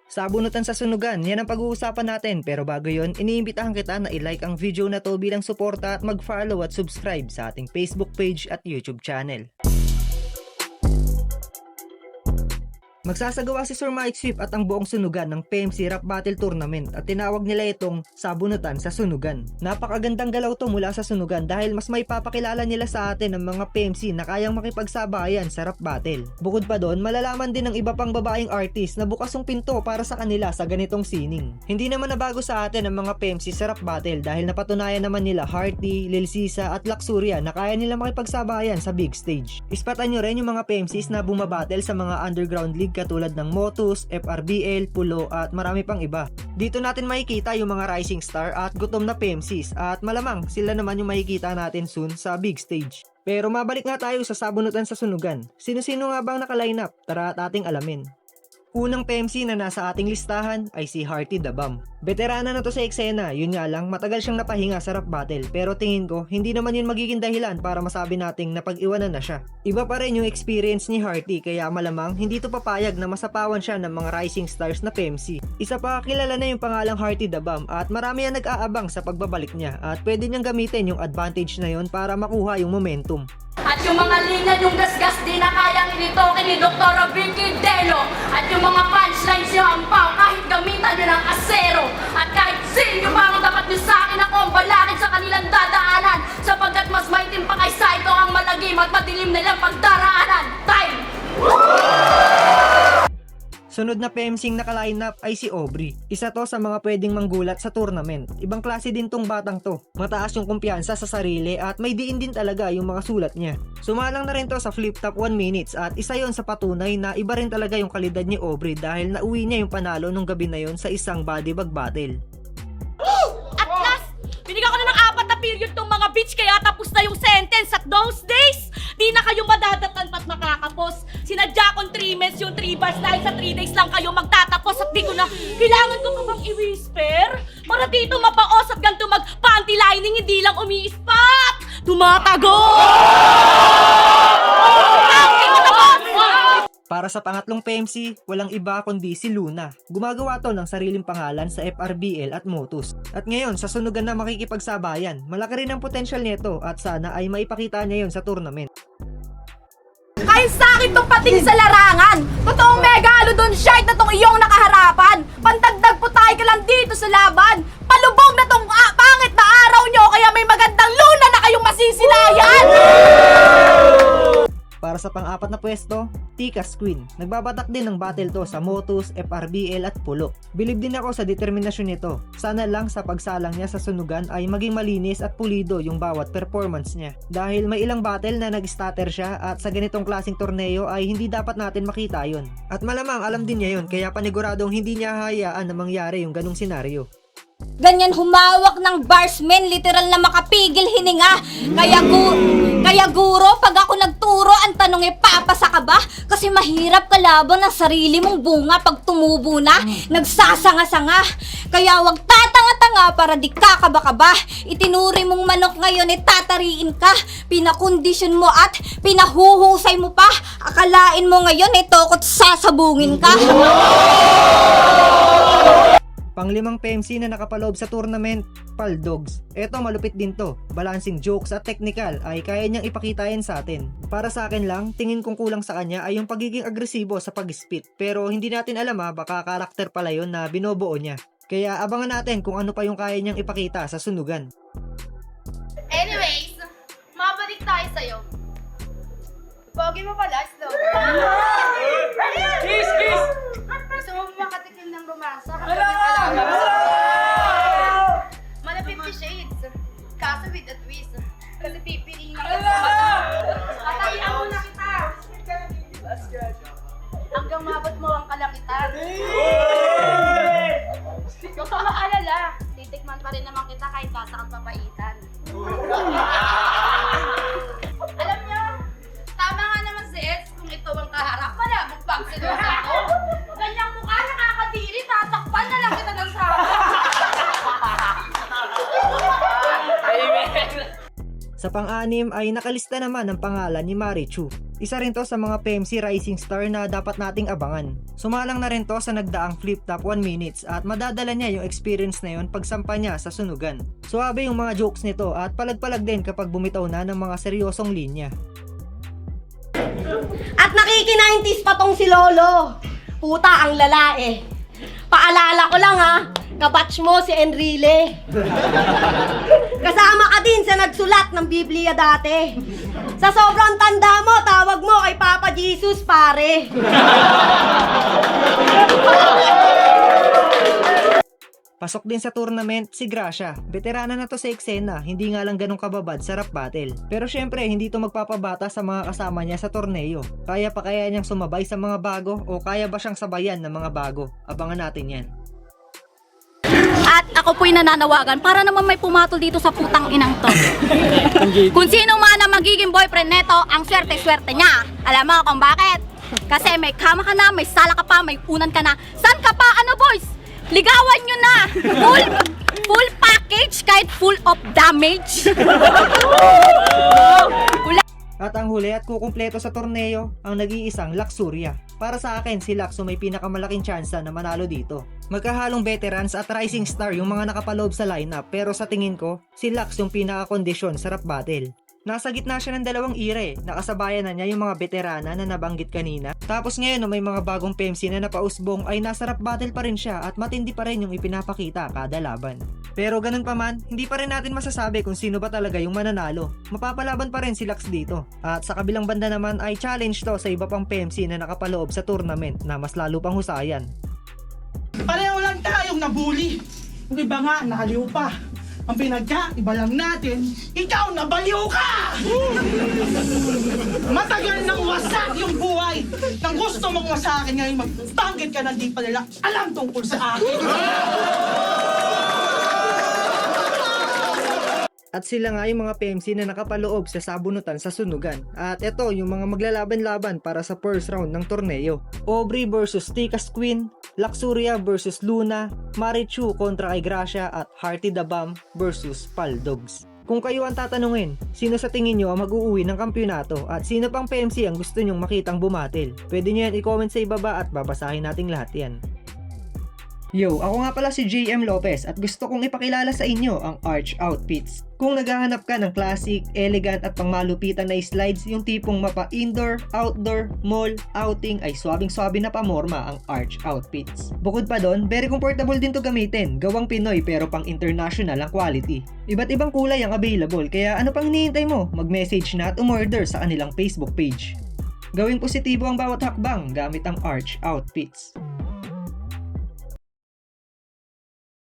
Sabunutan sa sunugan, yan ang pag-uusapan natin, pero bago yon, iniimbitahan kita na i-like ang video na to bilang suporta at mag-follow at subscribe sa ating Facebook page at YouTube channel. Magsasagawa si Sir Mike Swift at ang buong sunugan ng PMC Rap Battle Tournament at tinawag nila itong sabunutan sa sunugan. Napakagandang galaw to mula sa sunugan dahil mas may papakilala nila sa atin ng mga PMC na kayang makipagsabayan sa rap battle. Bukod pa doon, malalaman din ng iba pang babaeng artist na bukas ang pinto para sa kanila sa ganitong sining. Hindi naman nabago sa atin ang mga PMC sa rap battle dahil napatunayan naman nila Hearty, Lil Sisa at Luxuria na kaya nila makipagsabayan sa big stage. Ispatan nyo rin yung mga PMCs na bumabattle sa mga underground league katulad ng Motus, FRBL, Pulo at marami pang iba. Dito natin makikita yung mga rising star at gutom na PMCs at malamang sila naman yung makikita natin soon sa big stage. Pero mabalik nga tayo sa sabunutan sa sunugan. Sino-sino nga bang naka-line up? Tara at ating alamin. Unang PMC na nasa ating listahan ay si Hearty the Bomb. Veterana na to sa eksena, yun nga lang matagal siyang napahinga sa rap battle pero tingin ko hindi naman yun magiging dahilan para masabi nating napag-iwanan na siya. Iba pa rin yung experience ni Hearty kaya malamang hindi to papayag na masapawan siya ng mga rising stars na PMC. Isa pa kilala na yung pangalang Hearty the Bomb at marami ang nag-aabang sa pagbabalik niya at pwede niyang gamitin yung advantage na yun para makuha yung momentum. At yung mga linya yung gasgas di na kayang initoke ni Dr. Vicky Delo. At yung mga punchlines nyo ang pao kahit gamitan nyo ng asero. At kahit sino pa ang dapat nyo sa akin akong balakid sa kanilang dadaanan. Sapagkat mas maitim pa kaysa ito ang malagim at madilim nilang pagdaraanan. Time! Sunod na PMCing naka-line up ay si Aubrey. Isa to sa mga pwedeng manggulat sa tournament. Ibang klase din tong batang to. Mataas yung kumpiyansa sa sarili at may diin din talaga yung mga sulat niya. Sumalang na rin to sa Flip Top 1 minutes at isa yon sa patunay na iba rin talaga yung kalidad ni Aubrey dahil nauwi niya yung panalo nung gabi na yon sa isang body bag battle. At last, binigyan ko na ng 4 na period tong mga bitch kaya tapos na yung sentence. At those days, di na kayo madadatan pat makakapos. Sinadya kong 3 months yung 3 bars dahil sa 3 days lang kayo magtatapos at di ko na kailangan ko pa bang i-whisper? Para dito mapaos at ganito mag-panty lining hindi lang umiispat! Tumatago! Para sa pangatlong PMC, walang iba kundi si Luna. Gumagawa to ng sariling pangalan sa FRBL at Motus. At ngayon, sa sunugan na makikipagsabayan, malaki rin ang potensyal nito at sana ay maipakita niya yon sa tournament. Kahit sa akin tong pating sa larangan, totoong megalodon shite na tong iyong nakaharapan. Pantagdag po tayo ka lang dito sa laban. Palubog na tong pangit na araw nyo kaya may magandang luna na kayong masisilayan. Para sa pang-apat na pwesto, Tika's Queen. Nagbabatak din ng battle to sa Motus, FRBL at Pulo. Bilib din ako sa determinasyon nito. Sana lang sa pagsalang niya sa sunugan ay maging malinis at pulido yung bawat performance niya. Dahil may ilang battle na nag-stutter siya at sa ganitong klaseng torneo ay hindi dapat natin makita yon. At malamang alam din niya yon kaya paniguradong hindi niya hayaan na mangyari yung ganong senaryo. Ganyan humawak ng barsmen, literal na makapigil hininga. Kaya guro, pag ako nagturo, ang tanong ay papasa ka ba? Kasi mahirap kalaban ng sarili mong bunga pag tumubo na, nagsasanga-sanga. Kaya wag tatanga-tanga para di kakaba-kaba. Itinuri mong manok ngayon ay tatariin ka. Pinakondisyon mo at pinahuhusay mo pa. Akalain mo ngayon ay tokot sasabungin ka. Panglimang PMC na nakapaloob sa tournament, Paldogs. Eto malupit din to. Balancing jokes at technical ay kaya niyang ipakita yan sa atin. Para sa akin lang, tingin kong kulang sa kanya ay yung pagiging agresibo sa pag-spit. Pero hindi natin alam baka karakter pala yun na binubuo niya. Kaya abangan natin kung ano pa yung kaya niyang ipakita sa sunugan. Anyways, mabalik tayo sa'yo. Pogi mo pala, slow. Kiss! Kiss! Gusto mo makatikim ng romansa? Hello! Mana 50 shades. Kaso with a twist. Kasi pipiliin lang Hello! Patayin mo na kita. Hanggang mabot mo ang kalangitan. Huwag ka maalala. Titikman pa rin naman kita kahit basa kang papaitan. Alam niyo, tama nga naman si Eds kung ito ang kaharap. Malabog pag sinusa ko. Ganyang mukha nakakadiri, tatakpan na lang kita ng sama. Amen! Sa pang-anim ay nakalista naman ang pangalan ni Marichu. Isa rin to sa mga PMC Rising Star na dapat nating abangan. Sumalang na rin to sa nagdaang flip top 1 minutes at madadala niya yung experience na yun pagsampa niya sa sunugan. Suwabe yung mga jokes nito at palag-palag din kapag bumitaw na ng mga seryosong linya. At nakiki-90s pa tong si Lolo. Puta ang lalae. Paalala ko lang ha, kabatch mo si Enrile. Kasama ka din sa nagsulat ng Biblia dati. Sa sobrang tanda mo, tawag mo kay Papa Jesus, pare. Pasok din sa tournament si Gracia. Veterana na to sa eksena, hindi nga lang ganun kababad sa rap battle. Pero syempre, hindi to magpapabata sa mga kasama niya sa torneo. Kaya pa kaya niyang sumabay sa mga bago o kaya ba siyang sabayan ng mga bago? Abangan natin yan. At ako po'y nananawagan para naman may pumatol dito sa putang inang to. Kung sino man ang magiging boyfriend neto, ang swerte-swerte niya. Alam mo kung bakit? Kasi may kama ka na, may sala ka pa, may unan ka na. San ka pa? Ano boys? Ligawan nyo na! Full package kahit full of damage. At ang huli at kukumpleto sa torneo, ang nag-iisang Luxuria. Para sa akin, si Luxo may pinakamalaking tsansa na manalo dito. Magkahalong veterans at rising star yung mga nakapaloob sa lineup, pero sa tingin ko, si Lux yung pinaka-kondisyon sa rap battle. Nasa gitna siya ng dalawang era eh. Nakasabayan na niya yung mga veterana na nabanggit kanina. Tapos ngayon no, may mga bagong PMC na napausbong ay nasa rap battle pa rin siya at matindi pa rin yung ipinapakita kada laban. Pero ganun pa man, hindi pa rin natin masasabi kung sino ba talaga yung mananalo. Mapapalaban pa rin si Lux dito. At sa kabilang banda naman ay challenge to sa iba pang PMC na nakapaloob sa tournament na mas lalo pang husayan. Pareho lang tayong nabuli. Yung iba nga, nakaliw pa. Ang pinagkaiba lang natin, ikaw nabaliw ka! Matagal nang wasak yung buhay. Nang gusto mong wasakin ngayon, mag-target ka na di pa nila alam tungkol sa akin. At sila nga yung mga PMC na nakapaloob sa sabunutan sa sunugan. At eto yung mga maglalaban-laban para sa first round ng torneo. Aubrey versus Tikas Queen, Luxuria versus Luna, Marichu kontra kay Gracia at Hearty the Bomb versus Paldogs. Kung kayo ang tatanungin, sino sa tingin nyo ang mag-uuwi ng kampyonato at sino pang PMC ang gusto nyong makitang bumatil? Pwede nyo yan i-comment sa ibaba at babasahin nating lahat yan. Yo, ako nga pala si JM Lopez at gusto kong ipakilala sa inyo ang Arch Outfits. Kung naghahanap ka ng classic, elegant at pangmalupitan na slides, yung tipong mapa indoor, outdoor, mall, outing ay swabing-swabe na pamorma ang Arch Outfits. Bukod pa doon, very comfortable din to gamitin, gawang Pinoy pero pang international ang quality. Iba't ibang kulay ang available kaya ano pang hinihintay mo? Mag-message na at umorder sa kanilang Facebook page. Gawing positibo ang bawat hakbang gamit ang Arch Outfits.